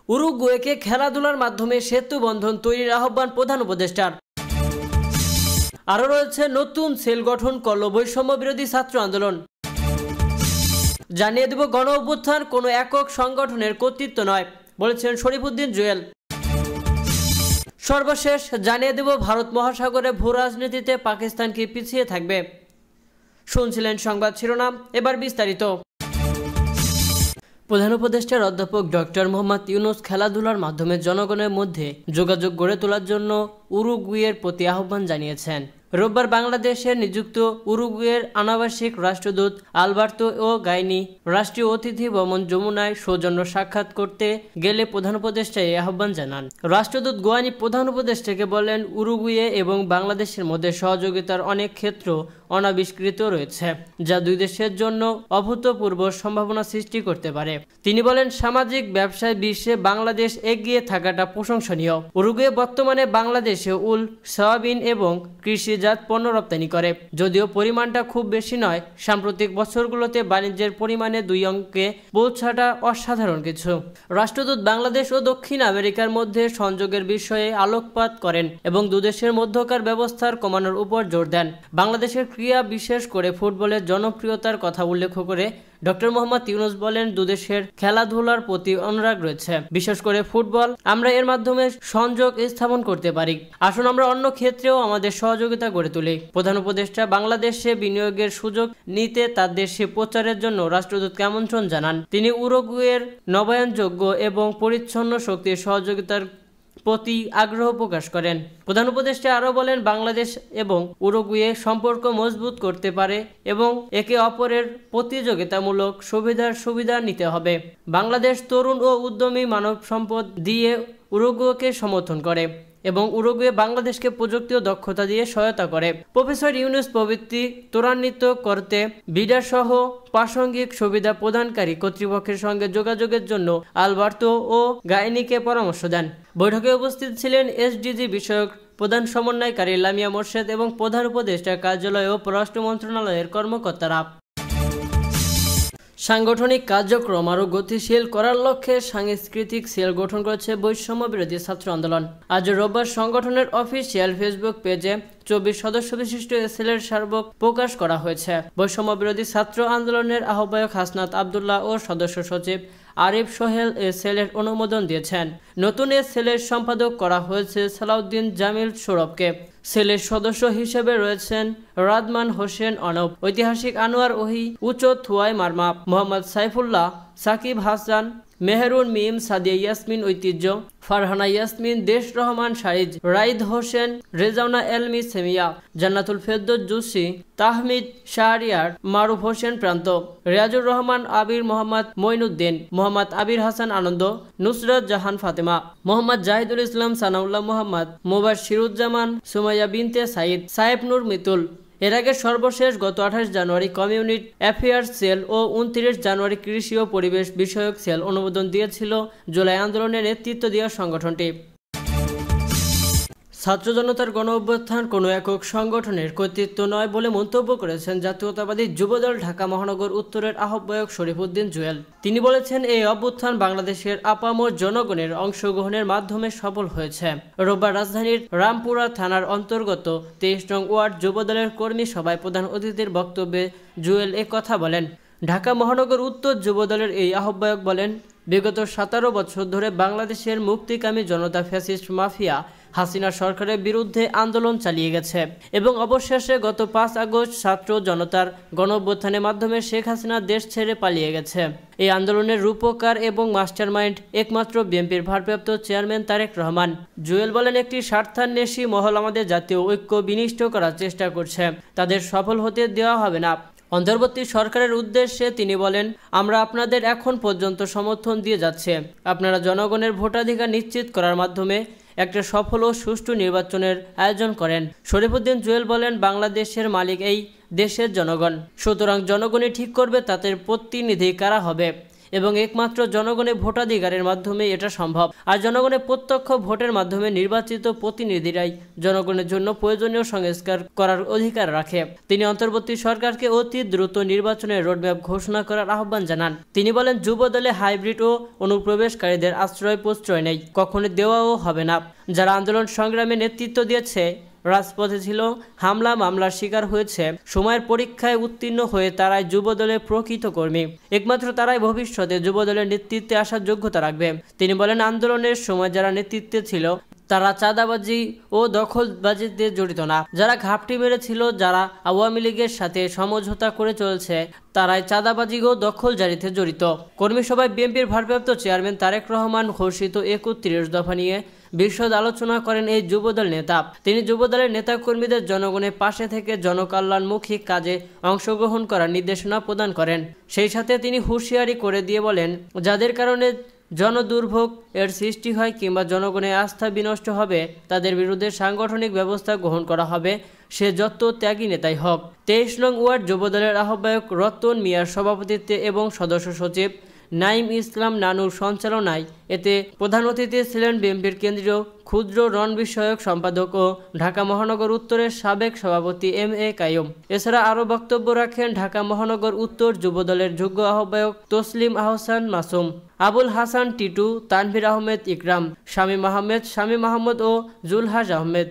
উরুগুয়েকে খেলাধুলার মাধ্যমে সেতু বন্ধন তৈরির আহ্বান প্রধান উপদেষ্টার। আরও রয়েছে নতুন সেল গঠন করল বৈষম্য বিরোধী ছাত্র আন্দোলন। জানিয়ে দেব গণ অভ্যুত্থান কোনো একক সংগঠনের কর্তৃত্ব নয়, বলেছেন শরীফউদ্দীন জুয়েল। সর্বশেষ জানিয়ে দেব ভারত মহাসাগরে ভূ রাজনীতিতে পাকিস্তান কি পিছিয়ে থাকবে। শুনছিলেন সংবাদ শিরোনাম, এবার বিস্তারিত। প্রধান উপদেষ্টার অধ্যাপক ডক্টর মোহাম্মদ ইউনূস খেলাধুলার মাধ্যমে জনগণের মধ্যে যোগাযোগ গড়ে তোলার জন্য উরুগুয়ের প্রতি আহ্বান জানিয়েছেন। রোববার বাংলাদেশে নিযুক্ত উরুগুয়ের আনাবাসিক রাষ্ট্রদূত আলবার্তো ও গাইনি রাষ্ট্রীয় অতিথি ভবন যমুনায় সৌজন্য সাক্ষাৎ করতে গেলে প্রধান উপদেষ্টা এই আহ্বান জানান। রাষ্ট্রদূত গোয়ানি প্রধান উপদেষ্টাকে বলেন, উরুগুয়ে এবং বাংলাদেশের মধ্যে সহযোগিতার অনেক ক্ষেত্র অনাবিষ্কৃত রয়েছে, যা দুই দেশের জন্য অভূতপূর্ব সম্ভাবনা সৃষ্টি করতে পারে। তিনি বলেন, সামাজিক ব্যবসায় বিশ্বে বাংলাদেশ এগিয়ে থাকাটা প্রশংসনীয়। উরুগুয়ে বর্তমানে বাংলাদেশে উল, সয়াবিন এবং কৃষিজাত পণ্য রপ্তানি করে। যদিও পরিমাণটা খুব বেশি নয়, সাম্প্রতিক বছরগুলোতে বাণিজ্যের পরিমাণে 2 অঙ্কে পৌঁছাটা অসাধারণ কিছু। রাষ্ট্রদূত বাংলাদেশ ও দক্ষিণ আমেরিকার মধ্যে সংযোগের বিষয়ে আলোকপাত করেন এবং দুদেশের মধ্যকার ব্যবস্থার কমানোর উপর জোর দেন। বাংলাদেশের ক্রীড়া, বিশেষ করে ফুটবলের জনপ্রিয়তার কথা উল্লেখ করে ডক্টর মোহাম্মদ ইউনূস বলেন, দুদেশের খেলাধুলার প্রতি অনুরাগ রয়েছে, বিশেষ করে ফুটবল। আমরা এর মাধ্যমে সংযোগ স্থাপন করতে পারি। আসুন আমরা অন্য ক্ষেত্রেও আমাদের সহযোগিতা গড়ে তুলি। প্রধান উপদেষ্টা বাংলাদেশে বিনিয়োগের সুযোগ নিতে তার দেশে প্রচারের জন্য রাষ্ট্রদূতকে আমন্ত্রণ জানান। তিনি উরুগুয়ের নবায়নযোগ্য এবং পরিচ্ছন্ন শক্তির সহযোগিতার প্রতি আগ্রহ প্রকাশ করেন। প্রধান উপদেষ্টা আরও বলেন, বাংলাদেশ এবং উরুগুয়ে সম্পর্ক মজবুত করতে পারে এবং একে অপরের প্রতিযোগিতামূলক সুবিধা নিতে হবে। বাংলাদেশ তরুণ ও উদ্যমী মানব সম্পদ দিয়ে উরুগুয়েকে সমর্থন করে এবং উরুগুয়ে বাংলাদেশকে প্রযুক্তি ও দক্ষতা দিয়ে সহায়তা করে। প্রফেসর ইউনূস প্রবৃত্তি ত্বরান্বিত করতে বিডা সহ প্রাসঙ্গিক সুবিধা প্রদানকারী কর্তৃপক্ষের সঙ্গে যোগাযোগের জন্য আলবার্তো ও গাইনিকে পরামর্শ দেন। বৈঠকে উপস্থিত ছিলেন এসডিজি বিষয়ক প্রধান সমন্বয়কারী লামিয়া মোর্শেদ এবং প্রধান উপদেষ্টার কার্যালয় ও পররাষ্ট্র মন্ত্রণালয়ের কর্মকর্তারা। সাংগঠনিক কার্যক্রম আরও গতিশীল করার লক্ষ্যে সাংস্কৃতিক সেল গঠন করেছে বৈষম্য বিরোধী ছাত্র আন্দোলন। আজ রোববার সংগঠনের অফিসিয়াল ফেসবুক পেজে 24 সদস্য বিশিষ্ট সেলের স্মারক প্রকাশ করা হয়েছে। বৈষম্য বিরোধী ছাত্র আন্দোলনের আহ্বায়ক হাসনাত আবদুল্লাহ ও সদস্য সচিব আরিফ সোহেল এ সেলের অনুমোদন দিয়েছেন। নতুন এ সেলের সম্পাদক করা হয়েছে সালাউদ্দিন জামিল সৌরভকে। সেলের সদস্য হিসেবে রয়েছেন রাদমান হোসেন অনব, ঐতিহাসিক আনোয়ার ওহি, উচো থুয়াই মারমা, মোহাম্মদ সাইফুল্লাহ, সাকিব হাসান, মেহরুন মিম, সাদিয়া ইয়াসমিন ঐতিহ্য, ফারহানা ইয়াসমিন, দেশ রহমান শাহিদ, রাইদ হোসেন, রেজাউনা এলমি সেমিয়া, জান্নাতুল ফেরদৌস জুসি, তাহমিদ শাহরিয়ার, মারুফ হোসেন প্রান্ত, রিয়াজুর রহমান আবির, মোহাম্মদ মঈনুদ্দিন, মোহাম্মদ আবির হাসান আনন্দ, নুসরাত জাহান ফাতেমা, মোহাম্মদ জাহিদুল ইসলাম সানাউল্লাহ, মোহাম্মদ মুবাশশিরুজ্জামান, সুমাইয়া বিনতে সাইদ, সাহেব নূর মিতুল। এর আগে সর্বশেষ গত 28 জানুয়ারি কমিউনিটি অ্যাফেয়ার্স সেল ও 29 জানুয়ারি কৃষি ও পরিবেশ বিষয়ক সেল অনুমোদন দিয়েছিল জুলাই আন্দোলনের নেতৃত্ব দেওয়া সংগঠনটি। ছাত্র জনতার গণ অভ্যুত্থান কোনো একক সংগঠনের কর্তৃত্ব নয় বলে মন্তব্য করেছেন জাতীয়তাবাদী যুবদল ঢাকা মহানগর উত্তরের আহ্বায়ক শরীফউদ্দীন জুয়েল। তিনি বলেছেন, এই অভ্যুত্থান বাংলাদেশের আপামর জনগণের অংশগ্রহণের মাধ্যমে সফল হয়েছে। রোববার রাজধানীর রামপুরা থানার অন্তর্গত 23 নং ওয়ার্ড যুবদলের কর্মী সভায় প্রধান অতিথির বক্তব্যে জুয়েল এ কথা বলেন। ঢাকা মহানগর উত্তর যুবদলের এই আহ্বায়ক বলেন, বিগত 17 বছর ধরে বাংলাদেশের মুক্তিকামী জনতা ফ্যাসিস্ট মাফিয়া হাসিনা সরকারের বিরুদ্ধে আন্দোলন চালিয়ে গেছে এবং অবশেষে গত 5 আগস্ট ছাত্র জনতার গণঅভ্যুত্থানের মাধ্যমে শেখ হাসিনা দেশ ছেড়ে পালিয়ে গেছে। এই আন্দোলনের রূপকার এবং মাস্টারমাইন্ড একমাত্র বিএনপির ভারপ্রাপ্ত চেয়ারম্যান তারেক রহমান। জুয়েল বলেন, একটি স্বার্থান্বেষী মহল আমাদের জাতীয় ঐক্য বিনষ্ট করার চেষ্টা করছে, তাদের সফল হতে দেওয়া হবে না। অন্তর্বর্তী সরকারের উদ্দেশ্যে তিনি বলেন, আমরা আপনাদের এখন পর্যন্ত সমর্থন দিয়ে যাচ্ছে। আপনারা জনগণের ভোটাধিকার নিশ্চিত করার মাধ্যমে একটা সফল ও সুষ্ঠু নির্বাচনের আয়োজন করেন। শরীফউদ্দীন জুয়েল বলেন, বাংলাদেশের মালিক এই দেশের জনগণ, সুতরাং জনগণই ঠিক করবে তাদের প্রতিনিধি কারা হবে। এবং একমাত্র জনগণের ভোটাধিকারের মাধ্যমে এটা সম্ভব। আর জনগণের প্রত্যক্ষ ভোটের মাধ্যমে নির্বাচিত প্রতিনিধিরাই জনগণের জন্য প্রয়োজনীয় সংস্কার করার অধিকার রাখে। তিনি অন্তর্বর্তী সরকারকে অতি দ্রুত নির্বাচনের রোডম্যাপ ঘোষণা করার আহ্বান জানান। তিনি বলেন, যুব দলে হাইব্রিড ও অনুপ্রবেশকারীদের আশ্রয় প্রশ্রয় নেই, কখনো দেওয়াও হবে না। যারা আন্দোলন সংগ্রামে নেতৃত্ব দিয়েছে, রাজপথে ছিল, হামলা মামলার শিকার হয়েছে, সময়ের পরীক্ষায় উত্তীর্ণ হয়ে তারাই যুবদলের প্রকৃত কর্মী। একমাত্র তারাই ভবিষ্যতে যুবদলের নেতৃত্বে আসার যোগ্যতা রাখবে। তিনি বলেন, আন্দোলনের সময় যারা নেতৃত্বে ছিল তারা চাঁদাবাজি ও দখলবাজিতে জড়িত না। যারা ঘাপটি মেরেছিল, যারা আওয়ামী লীগের সাথে সমঝোতা করে চলছে, তারাই চাঁদাবাজি ও দখলজারিতে জড়িত। কর্মী সভায় বিএনপির ভারপ্রাপ্ত চেয়ারম্যান তারেক রহমান ঘোষিত 31 দফা নিয়ে বিশদ আলোচনা করেন এই যুবদল নেতা। তিনি যুবদলের নেতাকর্মীদের জনগণের পাশে থেকে জনকল্যাণমুখী কাজে অংশগ্রহণ করার নির্দেশনা প্রদান করেন। সেই সাথে তিনি হুঁশিয়ারি করে দিয়ে বলেন, যাদের কারণে জনদুর্ভোগ এর সৃষ্টি হয় কিংবা জনগণের আস্থা বিনষ্ট হবে, তাদের বিরুদ্ধে সাংগঠনিক ব্যবস্থা গ্রহণ করা হবে, সে যত ত্যাগী নেতাই হোক। 23 নং ওয়ার্ড যুবদলের আহ্বায়ক রতন মিয়ার সভাপতিত্বে এবং সদস্য সচিব নাইম ইসলাম নানুর সঞ্চালনায় এতে প্রধান অতিথি ছিলেন বিএনপির কেন্দ্রীয় ক্ষুদ্র ঋণ বিষয়ক সম্পাদক ও ঢাকা মহানগর উত্তরের সাবেক সভাপতি MA কাইয়ুম। এছাড়া আরও বক্তব্য রাখেন ঢাকা মহানগর উত্তর যুবদলের যোগ্য আহ্বায়ক তসলিম আহসান মাসুম, আবুল হাসান টিটু, তানভীর আহমেদ ইকরাম, শামীম আহমেদ, শামীম আহমদ ও জুলহাস আহমেদ।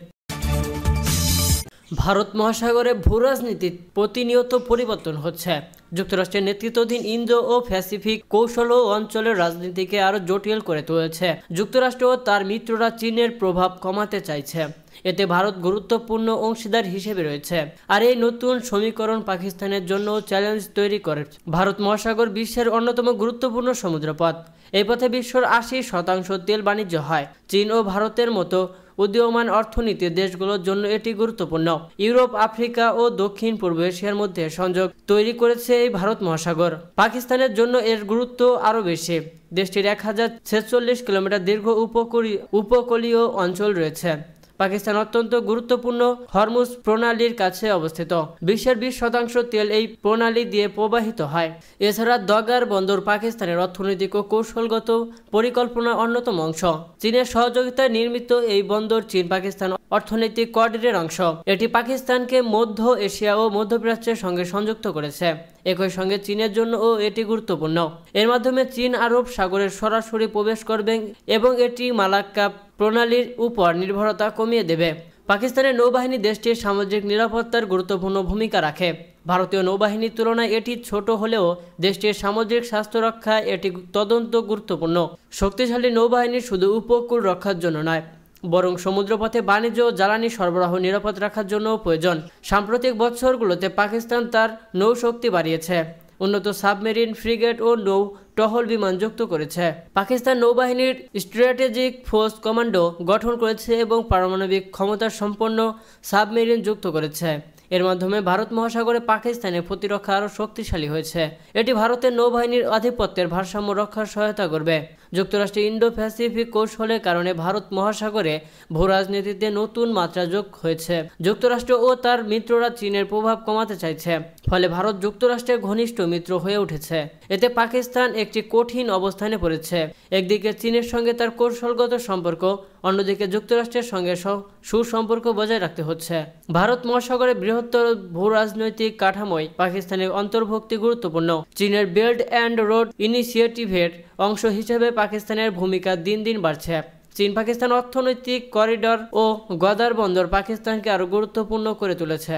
ভারত মহাসাগরে ভূরাজনীতির প্রতিনিয়ত পরিবর্তন হচ্ছে। যুক্তরাষ্ট্রের নেতৃত্বাধীন ইন্দো ও প্যাসিফিক কৌশল ও অঞ্চলের রাজনীতিকে আরও জটিল করে তুলেছে। যুক্তরাষ্ট্র ও তার মিত্ররা চীনের প্রভাব কমাতে চাইছে। এতে ভারত গুরুত্বপূর্ণ অংশীদার হিসেবে রয়েছে। আর এই নতুন সমীকরণ পাকিস্তানের জন্য চ্যালেঞ্জ তৈরি করে। ভারত মহাসাগর বিশ্বের অন্যতম গুরুত্বপূর্ণ সমুদ্রপথ। এই পথে বিশ্বের 80% তেল বাণিজ্য হয়। চীন ও ভারতের মতো উদীয়মান অর্থনীতির দেশগুলোর জন্য এটি গুরুত্বপূর্ণ। ইউরোপ, আফ্রিকা ও দক্ষিণ পূর্ব এশিয়ার মধ্যে সংযোগ তৈরি করেছে এই ভারত মহাসাগর। পাকিস্তানের জন্য এর গুরুত্ব আরও বেশি। দেশটির 1046 কিলোমিটার দীর্ঘ উপকূলীয় অঞ্চল রয়েছে। পাকিস্তান অত্যন্ত গুরুত্বপূর্ণ হরমুজ প্রণালীর কাছে অবস্থিত। বিশ্বের 20% তেল এই প্রণালী দিয়ে প্রবাহিত হয়। এছাড়া দগার বন্দর পাকিস্তানের অর্থনৈতিক ও কৌশলগত পরিকল্পনার অন্যতম অংশ। চীনের সহযোগিতায় নির্মিত এই বন্দর চীন পাকিস্তান অর্থনৈতিক করিডোরের অংশ। এটি পাকিস্তানকে মধ্য এশিয়া ও মধ্যপ্রাচ্যের সঙ্গে সংযুক্ত করেছে। একই সঙ্গে চীনের জন্য এটি গুরুত্বপূর্ণ। এর মাধ্যমে চীন আরব সাগরের সরাসরি প্রবেশ করবে এবং এটি মালাক্কা প্রণালীর উপর নির্ভরতা কমিয়ে দেবে। পাকিস্তানের নৌবাহিনী দেশটির সামুদ্রিক নিরাপত্তার গুরুত্বপূর্ণ ভূমিকা রাখে। ভারতীয় নৌবাহিনীর তুলনায় এটি ছোট হলেও দেশটির সামুদ্রিক স্বাস্থ্য রক্ষায় এটি তদন্ত গুরুত্বপূর্ণ। শক্তিশালী নৌবাহিনী শুধু উপকূল রক্ষার জন্য নয়, বরং সমুদ্রপথে বাণিজ্য ও জ্বালানি সরবরাহ নিরাপদ রাখার জন্য প্রয়োজন। সাম্প্রতিক বছরগুলোতে পাকিস্তান তার নৌশক্তি বাড়িয়েছে, উন্নত সাবমেরিন, ফ্রিগেট ও নৌ টহল বিমান যুক্ত করেছে। পাকিস্তান নৌবাহিনীর স্ট্র্যাটেজিক ফোর্স কমান্ডো গঠন করেছে এবং পারমাণবিক ক্ষমতা সম্পন্ন সাবমেরিন যুক্ত করেছে। এর মাধ্যমে ভারত মহাসাগরে পাকিস্তানের প্রতিরক্ষা আরও শক্তিশালী হয়েছে। এটি ভারতের নৌবাহিনীর আধিপত্যের ভারসাম্য রক্ষার সহায়তা করবে। যুক্তরাষ্ট্রের ইন্দো প্যাসিফিক কৌশলের কারণে ভারত মহাসাগরে ভূরাজনীতিতে নতুন মাত্রা যোগ হয়েছে। যুক্তরাষ্ট্র ও তার মিত্ররা চীনের প্রভাব কমাতে চাইছে, ফলে ভারত যুক্তরাষ্ট্রের ঘনিষ্ঠ মিত্র হয়ে উঠেছে। এতে পাকিস্তান একটি কঠিন অবস্থানে পড়েছে। একদিকে চীনের সঙ্গে তার কৌশলগত সম্পর্ক, অন্যদিকে যুক্তরাষ্ট্রের সঙ্গে সুসম্পর্ক বজায় রাখতে হচ্ছে। ভারত মহাসাগরের বৃহত্তর ভূরাজনৈতিক কাঠামোয় পাকিস্তানের অন্তর্ভুক্তি গুরুত্বপূর্ণ। চীনের বেল্ট অ্যান্ড রোড ইনিশিয়েটিভের অংশ হিসেবে পাকিস্তানের ভূমিকা দিন দিন বাড়ছে। চীন পাকিস্তান অর্থনৈতিক করিডর ও গদার বন্দর পাকিস্তানকে আরও গুরুত্বপূর্ণ করে তুলেছে।